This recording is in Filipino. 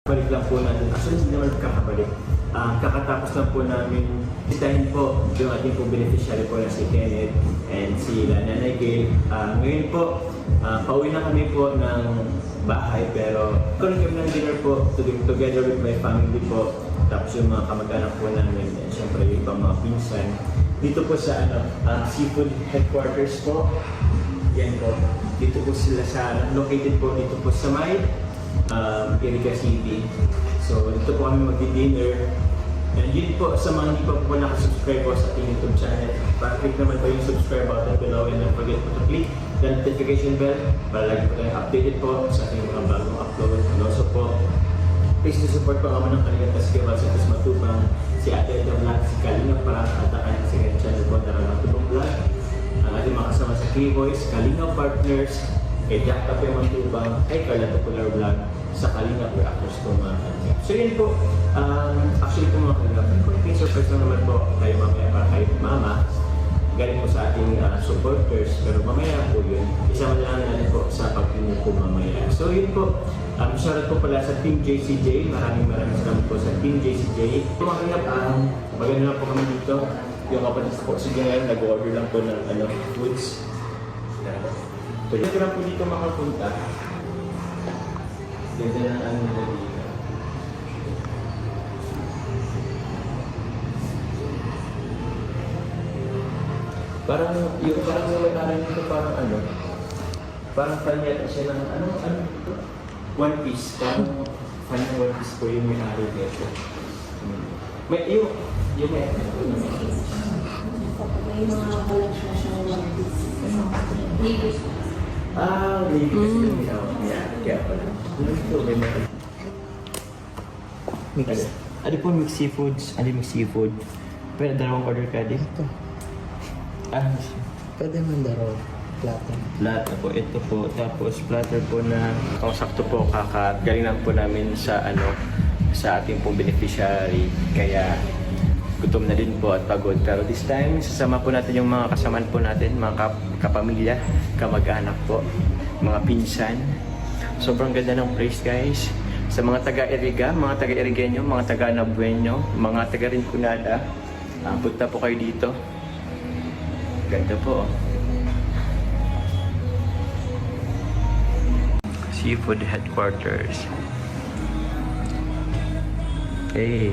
Balik lang po natin. Actually, hindi naman kakabalik. Kakatapos lang po namin bisitahin po yung ating po beneficiary po na si Kenneth and si Nanay Gail. Ngayon po, pauwi na kami po ng bahay pero karoon kami ng dinner po together with my family po. Tapos yung mga kamag-anak po namin and syempre yung ibang mga pinsan. Dito po sa seafood headquarters po. Yan po. Dito po sila located po dito po sa may Iriga City. So dito po kami magdi-dinner. And yun po sa mga hindi pa po nakasubscribe po sa ating YouTube channel. Pa-click naman po yung subscribe button below and don't forget po to click the notification bell para lagi po tayong updated po sa ating mga bagong upload. And also po, please support po naman ng Kalinga Taskewa sa Tis Matubang, si Ate Edna Vlog, si Kalinga Parang at ang kanyang second channel po na Matubang Vlog. Ang ating mga kasama sa K-Boys, Kalinga Partners, kay Jack Tape Matubang, kay Carla Popular Vlog, sa Kalinga Reactors po mga kanina. So yun po, actually po mga Kalinga, may surprise na naman po kayo mamaya para kay Mama, galing po sa ating supporters, pero mamaya po yun, isama lang natin po sa pag-inyo po mamaya. So yun po, shoutout po pala sa Team JCJ, maraming salamat po sa Team JCJ. Mga Kalinga, maganda lang po kami dito, yung kapatid po si Gael, nag-order lang po ng foods. Pwede ko lang po dito makapunta. Ganda ng ano nila dito. Parang yung may-ari nito parang parang kanya siya ng dito? One Piece. Parang kanya One Piece po yung may-ari nito. May may-ari May mga collection siya ng One Piece. Navy. Navy kasi yung kaya pala. Mix. Ano po mix seafoods? Ano mix seafood? Pwede dalawang order ka din? Ito. Pwede man daraw. Platter. Platter po. Ito po. Tapos platter po na sakto po kakagaling lang po namin sa sa ating pong beneficiary. Kaya gutom na din po at pagod. Pero this time, sasama po natin yung mga kasamaan po natin, mga kapamilya, kamag-anak po, mga pinsan. Sobrang ganda ng place guys. Sa mga taga-Iriga, mga taga-Irigueño, mga taga-Nabueño, mga taga-Rinconada, punta po kayo dito. Ganda po. Seafood headquarters. Okay.